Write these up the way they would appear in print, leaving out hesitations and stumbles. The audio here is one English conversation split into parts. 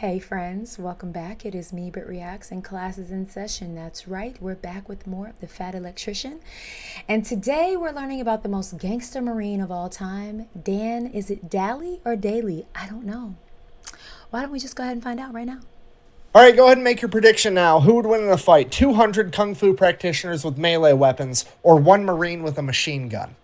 Hey friends, welcome back. It is me, Britt Reacts, and class is in session. That's right, we're back with more of the Fat Electrician. And today we're learning about the most gangster Marine of all time, Dan, is it Daly or Daly? I don't know. Why don't we just go ahead and find out right now? All right, go ahead and make your prediction now. Who would win in a fight? 200 Kung Fu practitioners with melee weapons or one Marine with a machine gun?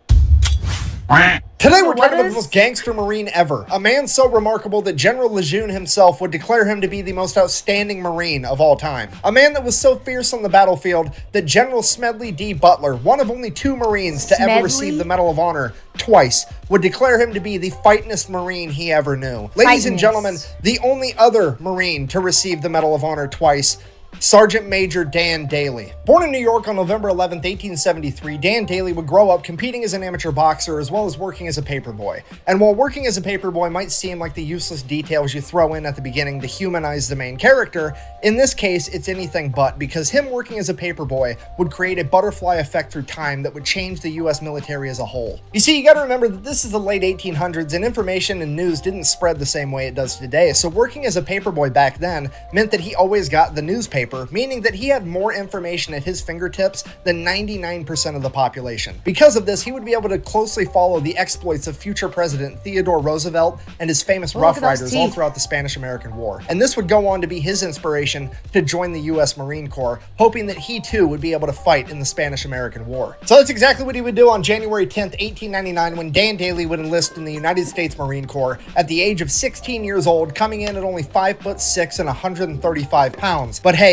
Today we're talking about the most gangster Marine ever. A man so remarkable that General Lejeune himself would declare him to be the most outstanding Marine of all time. A man that was so fierce on the battlefield that General Smedley D. Butler, one of only two Marines to ever receive the Medal of Honor twice, would declare him to be the fightingest Marine he ever knew. Ladies and gentlemen, the only other Marine to receive the Medal of Honor twice, Sergeant Major Dan Daly. Born in New York on November 11, 1873, Dan Daly would grow up competing as an amateur boxer as well as working as a paperboy. And while working as a paperboy might seem like the useless details you throw in at the beginning to humanize the main character, in this case it's anything but, because him working as a paperboy would create a butterfly effect through time that would change the US military as a whole. You see, you gotta remember that this is the late 1800s and information and news didn't spread the same way it does today, so working as a paperboy back then meant that he always got the newspaper, meaning that he had more information at his fingertips than 99% of the population. Because of this, he would be able to closely follow the exploits of future President Theodore Roosevelt and his famous Rough Riders all throughout the Spanish-American War. And this would go on to be his inspiration to join the US Marine Corps, hoping that he too would be able to fight in the Spanish-American War. So that's exactly what he would do on January 10th, 1899, when Dan Daly would enlist in the United States Marine Corps at the age of 16 years old, coming in at only 5'6" and 135 pounds. But hey,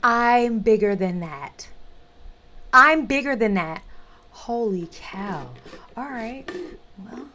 I'm bigger than that. I'm bigger than that. Holy cow. All right. Well,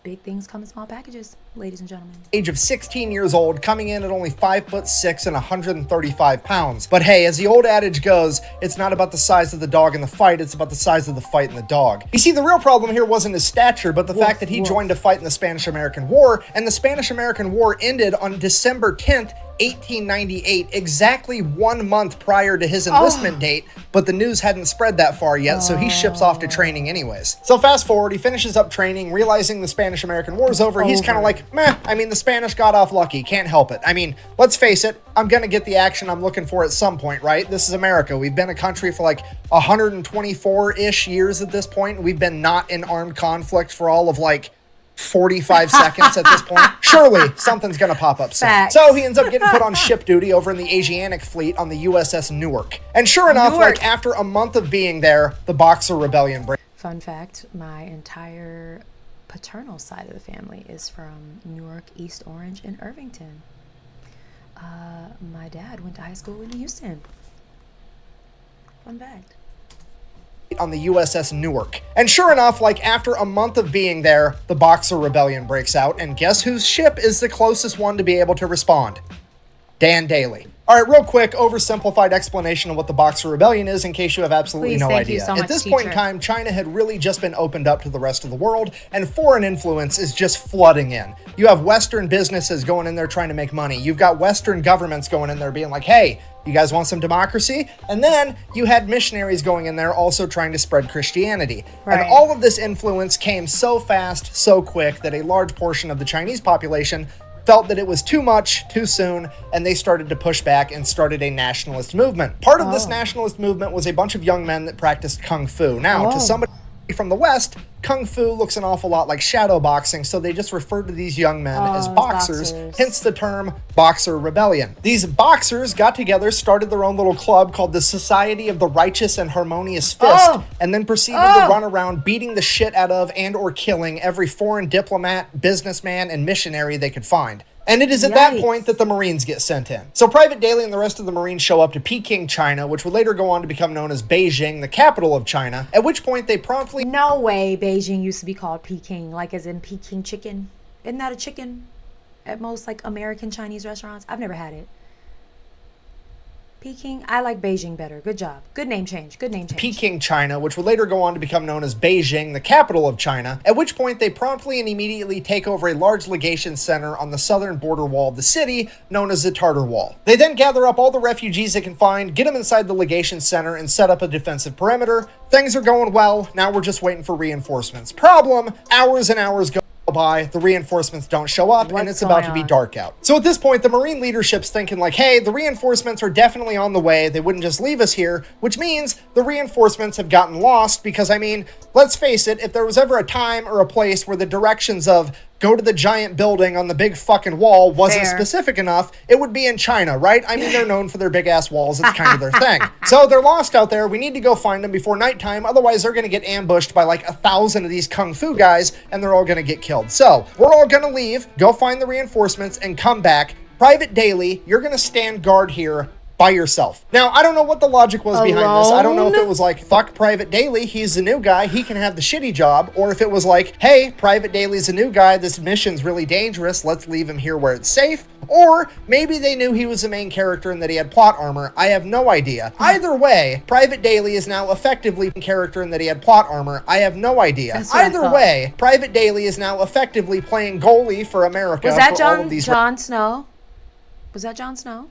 big things come in small packages, ladies and gentlemen. Age of 16 years old, coming in at only 5'6" and 135 pounds. But hey, as the old adage goes, it's not about the size of the dog in the fight, it's about the size of the fight in the dog. You see, the real problem here wasn't his stature, but the fact that he joined to fight in the Spanish-American War, and the Spanish-American War ended on December 10th, 1898, exactly 1 month prior to his enlistment date, but the news hadn't spread that far yet, so he ships off to training anyways. So fast forward, he finishes up training, realizing the Spanish-American War's over. He's kind of like, meh, I mean, the Spanish got off lucky, can't help it. I mean, let's face it, I'm gonna get the action I'm looking for at some point, right? This is America. We've been a country for like 124-ish years at this point, and we've been not in armed conflict for all of like 45 seconds at this point. Surely something's gonna pop up soon. Facts. So he ends up getting put on ship duty over in the Asiatic fleet on the USS Newark. And sure enough, like after a month of being there, the Boxer Rebellion breaks. Fun fact, my entire paternal side of the family is from Newark, East Orange, and Irvington. My dad went to high school in Houston. Fun fact. On the USS Newark. And sure enough, like after a month of being there, the Boxer Rebellion breaks out, and guess whose ship is the closest one to be able to respond? Dan Daly. All right, real quick, oversimplified explanation of what the Boxer Rebellion is in case you have absolutely no idea. At this point in time, China had really just been opened up to the rest of the world, and foreign influence is just flooding in. You have Western businesses going in there trying to make money. You've got Western governments going in there being like, hey, you guys want some democracy? And then you had missionaries going in there also trying to spread Christianity. And all of this influence came so fast, so quick, that a large portion of the Chinese population felt that it was too much, too soon, and they started to push back and started a nationalist movement. Part of this nationalist movement was a bunch of young men that practiced Kung Fu. Now, to somebody from the West, Kung Fu looks an awful lot like shadow boxing, so they just referred to these young men as boxers, hence the term Boxer Rebellion. These boxers got together, started their own little club called the Society of the Righteous and Harmonious Fist, and then proceeded to run around beating the shit out of and or killing every foreign diplomat, businessman, and missionary they could find. And it is at that point that the Marines get sent in. So Private Daly and the rest of the Marines show up to Peking, China, which would later go on to become known as Beijing, the capital of China, at which point they promptly... No way Beijing used to be called Peking, like as in Peking chicken. Isn't that a chicken at most like American Chinese restaurants? I've never had it. Peking, I like Beijing better. Good job. Good name change. Good name change. Peking, China, which would later go on to become known as Beijing, the capital of China, at which point they promptly and immediately take over a large legation center on the southern border wall of the city, known as the Tartar Wall. They then gather up all the refugees they can find, get them inside the legation center, and set up a defensive perimeter. Things are going well. Now we're just waiting for reinforcements. Problem, hours and hours go by, the reinforcements don't show up, and it's about to be dark out. So at this point, the Marine leadership's thinking like, hey, the reinforcements are definitely on the way. They wouldn't just leave us here, which means the reinforcements have gotten lost because, I mean, let's face it, if there was ever a time or a place where the directions of go to the giant building on the big fucking wall wasn't specific enough, it would be in China, right? I mean, they're known for their big ass walls. It's kind of their thing. So they're lost out there. We need to go find them before nighttime. Otherwise, they're going to get ambushed by like 1,000 of these kung fu guys, and they're all going to get killed. So we're all going to leave, go find the reinforcements, and come back. Private Daly, you're going to stand guard here by yourself. Now, I don't know what the logic was behind this. I don't know if it was like, fuck Private Daly, he's the new guy, he can have the shitty job, or if it was like, hey, Private Daly's a new guy, this mission's really dangerous, let's leave him here where it's safe. Or maybe they knew he was the main character and that he had plot armor. I have no idea. Either way, Private Daly is now effectively a character and that he had plot armor. I have no idea. Either way, Private Daly is now effectively playing goalie for America. Was that for all of these Jon Snow? Was that Jon Snow?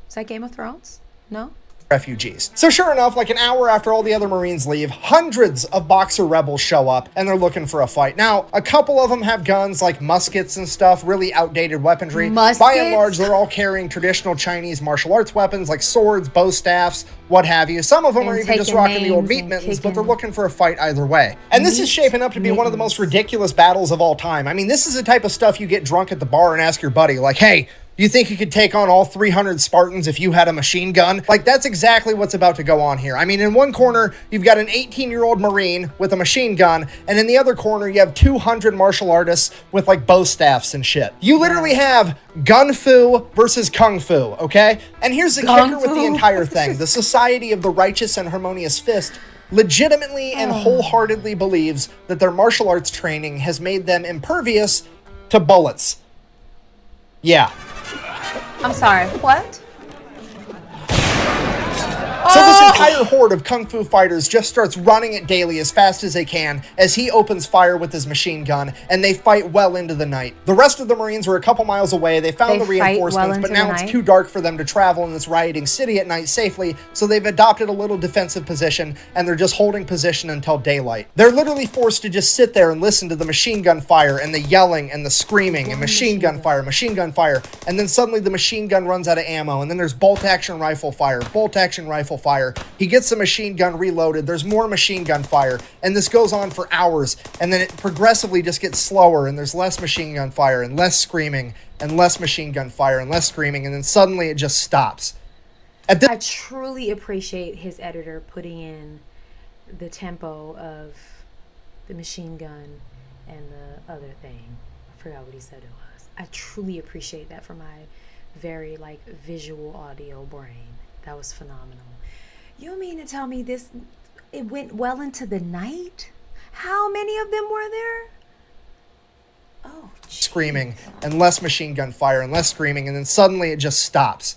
Is that Game of Thrones? No? Refugees. So sure enough, like an hour after all the other Marines leave, hundreds of Boxer rebels show up and they're looking for a fight. Now, a couple of them have guns like muskets and stuff, really outdated weaponry. Muskets? By and large, they're all carrying traditional Chinese martial arts weapons like swords, bow staffs, what have you. Some of them are even just rocking the old meat mittens, but they're looking for a fight either way. And this is shaping up to be one of the most ridiculous battles of all time. I mean, this is the type of stuff you get drunk at the bar and ask your buddy, like, hey, you think you could take on all 300 Spartans if you had a machine gun? Like, that's exactly what's about to go on here. I mean, in one corner, you've got an 18-year-old Marine with a machine gun, and in the other corner, you have 200 martial artists with, like, bow staffs and shit. You literally have gun fu versus kung fu, okay? And here's the kicker with the entire thing. The Society of the Righteous and Harmonious Fist legitimately and wholeheartedly believes that their martial arts training has made them impervious to bullets. Yeah. I'm sorry, what? So this entire horde of kung fu fighters just starts running at Daly as fast as they can as he opens fire with his machine gun, and they fight well into the night. The rest of the Marines are a couple miles away. They found the reinforcements, but now it's too dark for them to travel in this rioting city at night safely, so they've adopted a little defensive position, and they're just holding position until daylight. They're literally forced to just sit there and listen to the machine gun fire and the yelling and the screaming and machine gun fire, and then suddenly the machine gun runs out of ammo, and then there's bolt-action rifle fire, bolt-action rifle fire. He gets the machine gun reloaded. There's more machine gun fire, and this goes on for hours, and then it progressively just gets slower, and there's less machine gun fire and less screaming and less machine gun fire and less screaming, and then suddenly it just stops. I truly appreciate his editor putting in the tempo of the machine gun and the other thing. I forgot what he said it was. I truly appreciate that for my very, like, visual audio brain. That was phenomenal. You mean to tell me it went well into the night? How many of them were there? Oh, geez. Screaming and less machine gun fire and less screaming, and then suddenly it just stops.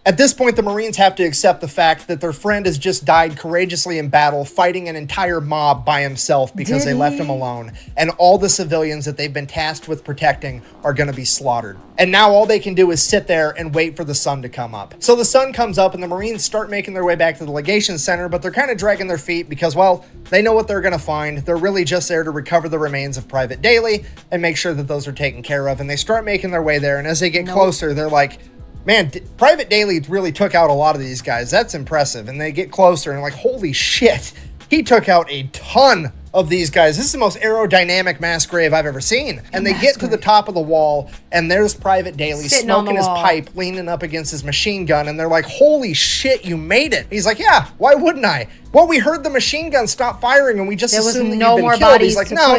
At this point, the Marines have to accept the fact that their friend has just died courageously in battle, fighting an entire mob by himself because they left him alone. And all the civilians that they've been tasked with protecting are going to be slaughtered. And now all they can do is sit there and wait for the sun to come up. So the sun comes up and the Marines start making their way back to the legation center, but they're kind of dragging their feet because, well, they know what they're going to find. They're really just there to recover the remains of Private Daly and make sure that those are taken care of. And they start making their way there. And as they get closer, they're like, man, Private Daly really took out a lot of these guys. That's impressive. And they get closer and like, holy shit, he took out a ton of these guys. This is the most aerodynamic mass grave I've ever seen. And they get to the top of the wall, and there's Private Daly smoking his pipe, leaning up against his machine gun, and they're like, holy shit, you made it. He's like, yeah, why wouldn't I? Well, we heard the machine gun stop firing, and we just assumed that you'd been killed. He's like, no.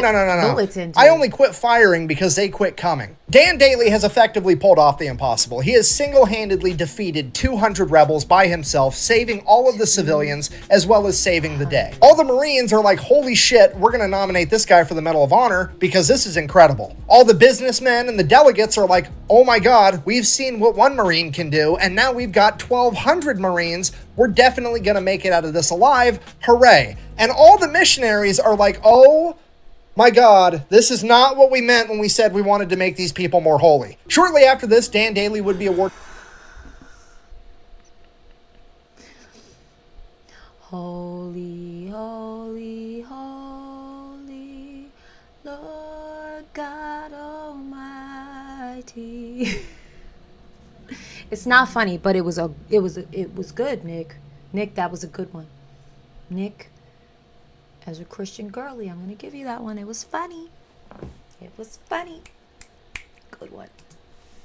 I only quit firing because they quit coming. Dan Daly has effectively pulled off the impossible. He has single-handedly defeated 200 rebels by himself, saving all of the civilians, as well as saving the day. All the Marines are like, holy shit, we're going to nominate this guy for the Medal of Honor because this is incredible. All the businessmen and the delegates are like, oh my God, we've seen what one Marine can do, and now we've got 1,200 Marines. We're definitely going to make it out of this alive. Hooray. And all the missionaries are like, oh my God, this is not what we meant when we said we wanted to make these people more holy. Shortly after this, Dan Daly would be awarded. Holy, holy, holy, Lord humanity. It's not funny, but it was good, Nick. Nick, that was a good one. Nick, as a Christian girly, I'm gonna give you that one. It was funny. It was funny. Good one.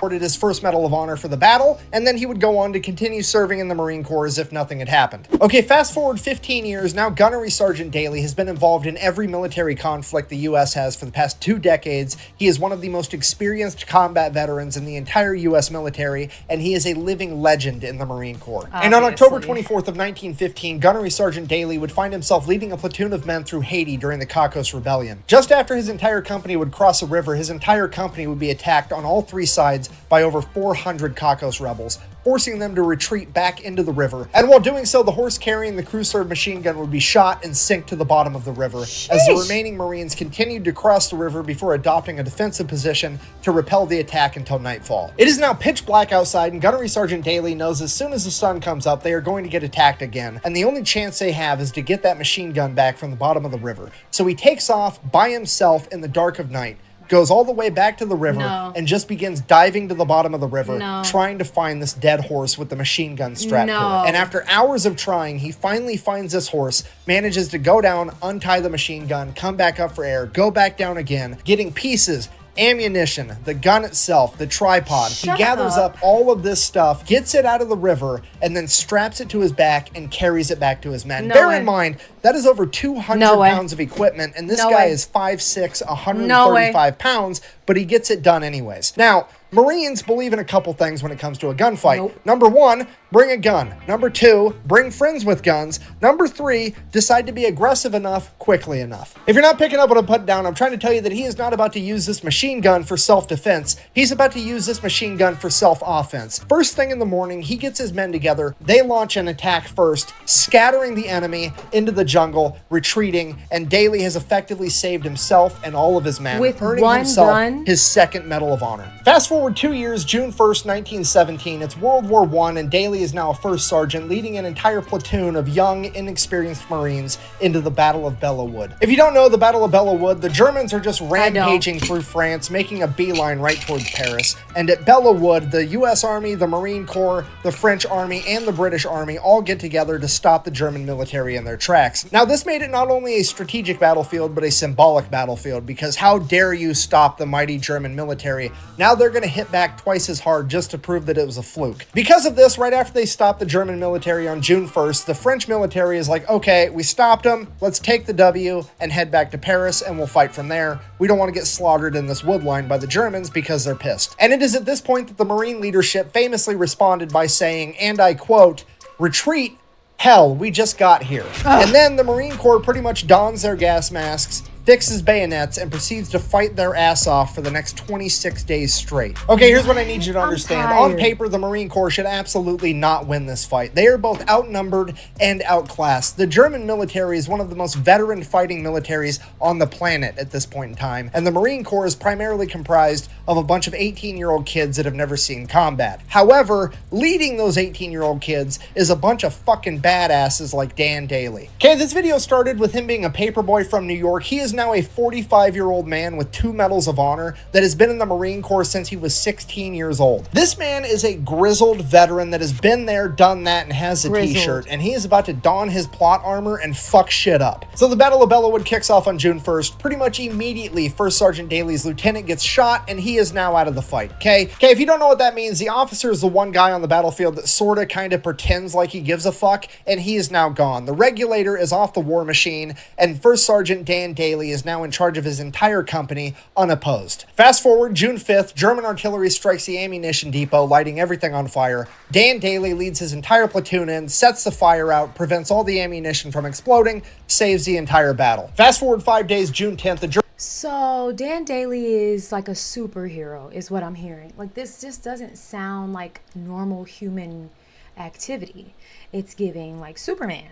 His first Medal of Honor for the battle, and then he would go on to continue serving in the Marine Corps as if nothing had happened. Okay, fast forward 15 years, now Gunnery Sergeant Daly has been involved in every military conflict the U.S. has for the past 2 decades. He is one of the most experienced combat veterans in the entire U.S. military, and he is a living legend in the Marine Corps. Obviously. And on October 24th of 1915, Gunnery Sergeant Daly would find himself leading a platoon of men through Haiti during the Cocos Rebellion. Just after his entire company would cross a river, his entire company would be attacked on all 3 sides by over 400 Cocos rebels, forcing them to retreat back into the river. And while doing so, the horse carrying the crew-served machine gun would be shot and sink to the bottom of the river. Sheesh. As the remaining Marines continued to cross the river before adopting a defensive position to repel the attack until nightfall. It is now pitch black outside, and Gunnery Sergeant Daly knows as soon as the sun comes up, they are going to get attacked again, and the only chance they have is to get that machine gun back from the bottom of the river. So he takes off by himself in the dark of night, goes all the way back to the river, and just begins diving to the bottom of the river, trying to find this dead horse with the machine gun strapped to it. And after hours of trying, he finally finds this horse, manages to go down, untie the machine gun, come back up for air, go back down again, getting pieces, ammunition, the gun itself, the tripod. He gathers up all of this stuff, gets it out of the river, and then straps it to his back and carries it back to his men. Bear in mind, that is over 200 pounds of equipment, and this guy is 5'6", 135 pounds, but he gets it done anyways. Now, Marines believe in a couple things when it comes to a gunfight. Number 1, bring a gun. Number 2, bring friends with guns. Number 3, decide to be aggressive enough, quickly enough. If you're not picking up what I'm putting down, I'm trying to tell you that he is not about to use this machine gun for self-defense. He's about to use this machine gun for self-offense. First thing in the morning, he gets his men together. They launch an attack first, scattering the enemy into the jungle, retreating, and Daly has effectively saved himself and all of his men, earning himself his second Medal of Honor. Fast forward 2 years, June 1st, 1917, it's World War I, and Daly is now a first sergeant, leading an entire platoon of young, inexperienced Marines into the Battle of Belleau Wood. If you don't know the Battle of Belleau Wood, the Germans are just rampaging through France, making a beeline right towards Paris. And at Belleau Wood, the U.S. Army, the Marine Corps, the French Army, and the British Army all get together to stop the German military in their tracks. Now, this made it not only a strategic battlefield, but a symbolic battlefield, because how dare you stop the mighty German military? Now they're going to hit back twice as hard just to prove that it was a fluke. Because of this, right after they stopped the German military on June 1st, the French military is like, okay, we stopped them, let's take the W and head back to Paris and we'll fight from there. We don't want to get slaughtered in this wood line by the Germans because they're pissed. And it is at this point that the Marine leadership famously responded by saying, and I quote, "Retreat? Hell, we just got here." And then the Marine Corps pretty much dons their gas masks, fixes bayonets, and proceeds to fight their ass off for the next 26 days straight. Okay, here's what I need you to understand. On paper, the Marine Corps should absolutely not win this fight. They are both outnumbered and outclassed. The German military is one of the most veteran fighting militaries on the planet at this point in time, and the Marine Corps is primarily comprised of a bunch of 18-year-old kids that have never seen combat. However, leading those 18-year-old kids is a bunch of fucking badasses like Dan Daly. Okay, this video started with him being a paperboy from New York. He is now a 45-year-old man with 2 Medals of Honor that has been in the Marine Corps since he was 16 years old. This man is a grizzled veteran that has been there, done that, and has a t-shirt, and he is about to don his plot armor and fuck shit up. So the Battle of Belleau Wood kicks off on June 1st. Pretty much immediately, First Sergeant Daly's lieutenant gets shot, and he is now out of the fight, okay? Okay, if you don't know what that means, the officer is the one guy on the battlefield that sorta kinda pretends like he gives a fuck, and he is now gone. The regulator is off the war machine, and First Sergeant Dan Daly is now in charge of his entire company, unopposed. Fast forward, June 5th, German artillery strikes the ammunition depot, lighting everything on fire. Dan Daly leads his entire platoon in, sets the fire out, prevents all the ammunition from exploding, saves the entire battle. Fast forward 5 days, June 10th, So Dan Daly is like a superhero, is what I'm hearing. Like, this just doesn't sound like normal human activity. It's giving like Superman.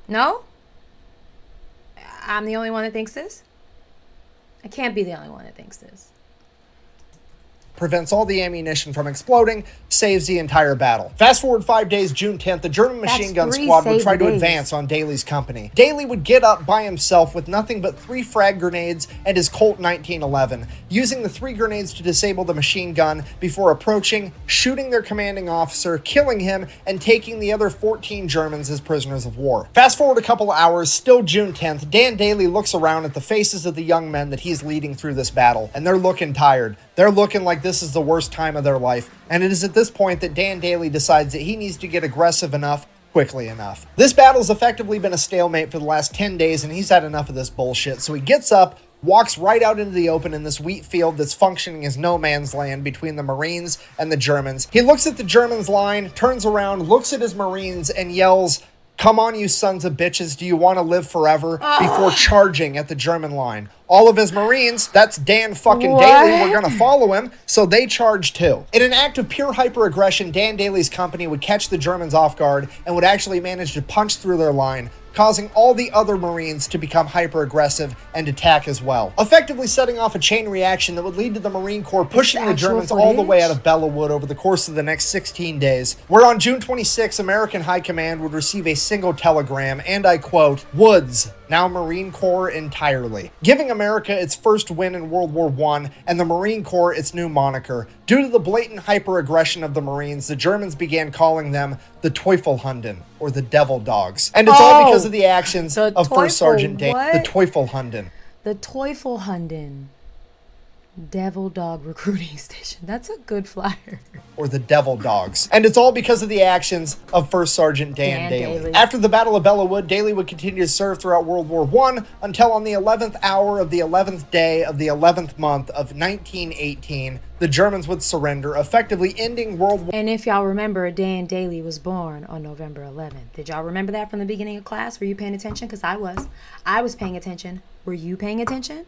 No? I'm the only one that thinks this? I can't be the only one that thinks this. prevents all the ammunition from exploding, saves the entire battle. Fast forward 5 days, June 10th, the German machine gun squad would try to advance on Daly's company. Daly would get up by himself with nothing but 3 frag grenades and his Colt 1911, using the 3 grenades to disable the machine gun before approaching, shooting their commanding officer, killing him, and taking the other 14 Germans as prisoners of war. Fast forward a couple of hours, still June 10th, Dan Daly looks around at the faces of the young men that he's leading through this battle, and they're looking tired. They're looking like this is the worst time of their life, and it is at this point that Dan Daly decides that he needs to get aggressive enough quickly enough. This battle's effectively been a stalemate for the last 10 days, and he's had enough of this bullshit, so he gets up, walks right out into the open in this wheat field that's functioning as no man's land between the Marines and the Germans. He looks at the Germans' line, turns around, looks at his Marines, and yells, "Come on, you sons of bitches, do you want to live forever?" before charging at the German line. All of his Marines, that's Dan fucking Daly, were gonna follow him, so they charged too. In an act of pure hyper-aggression, Dan Daly's company would catch the Germans off guard and would actually manage to punch through their line, causing all the other Marines to become hyper-aggressive and attack as well, effectively setting off a chain reaction that would lead to the Marine Corps pushing the Germans all the way out of Belleau over the course of the next 16 days, where on June 26, American High Command would receive a single telegram, and I quote, "Woods, now Marine Corps entirely," giving America its first win in World War I and the Marine Corps its new moniker. Due to the blatant hyper-aggression of the Marines, the Germans began calling them the Teufelhunden, or the Devil Dogs. And it's all because of the actions of First Sergeant Dan, the Teufelhunden. The Teufelhunden. Devil Dog Recruiting Station. That's a good flyer. Or the Devil Dogs. And it's all because of the actions of First Sergeant Dan Daly. After the Battle of Belleau, Daly would continue to serve throughout World War I until on the 11th hour of the 11th day of the 11th month of 1918, the Germans would surrender, effectively ending World War. And if y'all remember, Dan Daly was born on November 11th. Did y'all remember that from the beginning of class? Were you paying attention? Because I was. I was paying attention. Were you paying attention?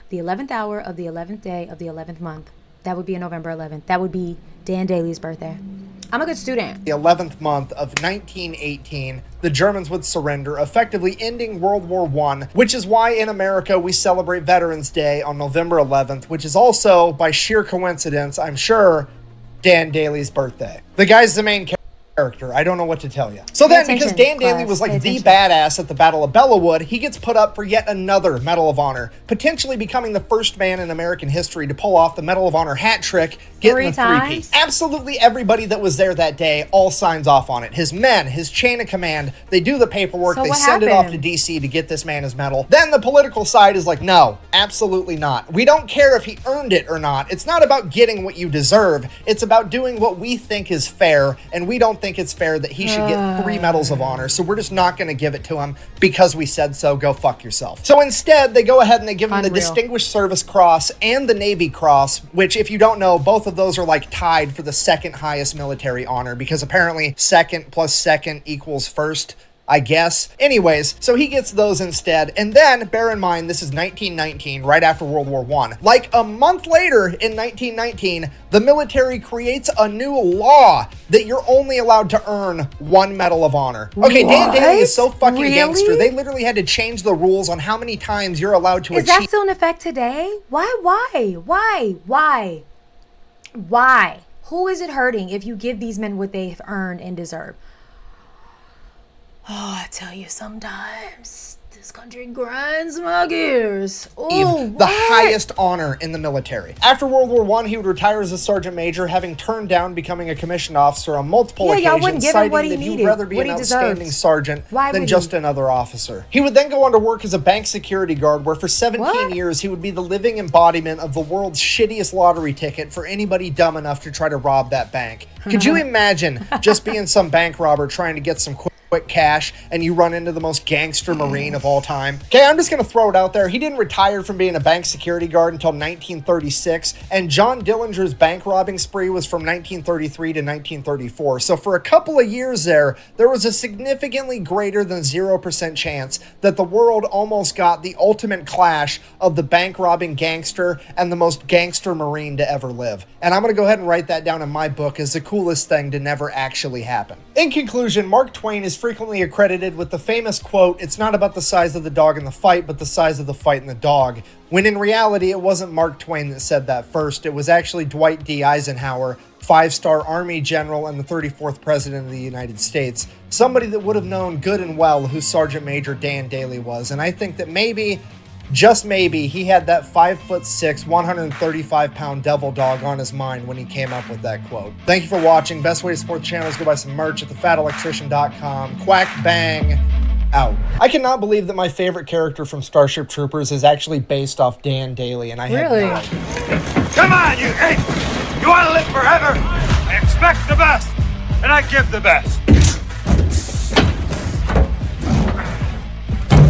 The 11th hour of the 11th day of the 11th month. That would be November 11th. That would be Dan Daly's birthday. I'm a good student. The 11th month of 1918, the Germans would surrender, effectively ending World War I, which is why in America we celebrate Veterans Day on November 11th, which is also, by sheer coincidence, I'm sure, Dan Daly's birthday. The guy's the main character. I don't know what to tell you. So then, because Dan Daly was like the badass at the Battle of Belleau, he gets put up for yet another Medal of Honor, potentially becoming the first man in American history to pull off the Medal of Honor hat trick, getting the three-peat. Absolutely everybody that was there that day all signs off on it. His men, his chain of command, they do the paperwork, they send it off to DC to get this man his medal. Then the political side is like, no, absolutely not. We don't care if he earned it or not. It's not about getting what you deserve. It's about doing what we think is fair, and we don't think it's fair that he should get 3 medals of honor, so we're just not going to give it to him because we said so. Go fuck yourself. So instead, they go ahead and they give him the Distinguished Service Cross and the Navy Cross, which, if you don't know, both of those are like tied for the second highest military honor, because apparently second plus second equals first, I guess. Anyways, so he gets those instead. And then, bear in mind, this is 1919, right after World War I. Like a month later in 1919, the military creates a new law that you're only allowed to earn 1 Medal of Honor. Okay, Dan Daly is so fucking gangster. They literally had to change the rules on how many times you're allowed to achieve. Is that still in effect today? Why? Who is it hurting if you give these men what they've earned and deserve? Oh, I tell you, sometimes this country grinds my gears. Oh, the highest honor in the military. After World War I, he would retire as a sergeant major, having turned down becoming a commissioned officer on multiple occasions, citing that he would rather be an outstanding sergeant than just another officer. He would then go on to work as a bank security guard, where for 17 years he would be the living embodiment of the world's shittiest lottery ticket for anybody dumb enough to try to rob that bank. Could you imagine just being some bank robber trying to get some quick cash and you run into the most gangster Marine of all time? Okay, I'm just gonna throw it out there. He didn't retire from being a bank security guard until 1936, and John Dillinger's bank robbing spree was from 1933 to 1934. So for a couple of years there was a significantly greater than 0% chance that the world almost got the ultimate clash of the bank robbing gangster and the most gangster Marine to ever live. And I'm gonna go ahead and write that down in my book as the coolest thing to never actually happen. In conclusion, Mark Twain is frequently accredited with the famous quote, "It's not about the size of the dog in the fight, but the size of the fight in the dog," when in reality it wasn't Mark Twain that said that first. It was actually Dwight D. Eisenhower, 5-star Army general and the 34th President of the United States, somebody that would have known good and well who Sergeant Major Dan Daly was. And I think that maybe, just maybe, he had that 5'6", 135-pound devil dog on his mind when he came up with that quote. Thank you for watching. Best way to support the channel is go buy some merch at thefatelectrician.com. Quack bang out. I cannot believe that my favorite character from Starship Troopers is actually based off Dan Daly, and I have Really? no idea. Come on, you ape! You want to live forever? I expect the best, and I give the best.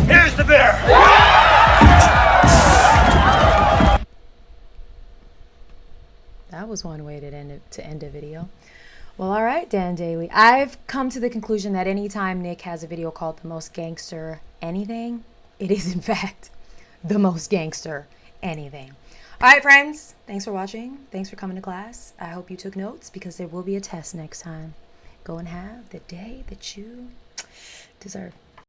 Here's the beer. That was one way to end a video. Well, all right, Dan Daly. I've come to the conclusion that anytime Nick has a video called The Most Gangster Anything, it is in fact the most gangster anything. All right, friends. Thanks for watching. Thanks for coming to class. I hope you took notes because there will be a test next time. Go and have the day that you deserve.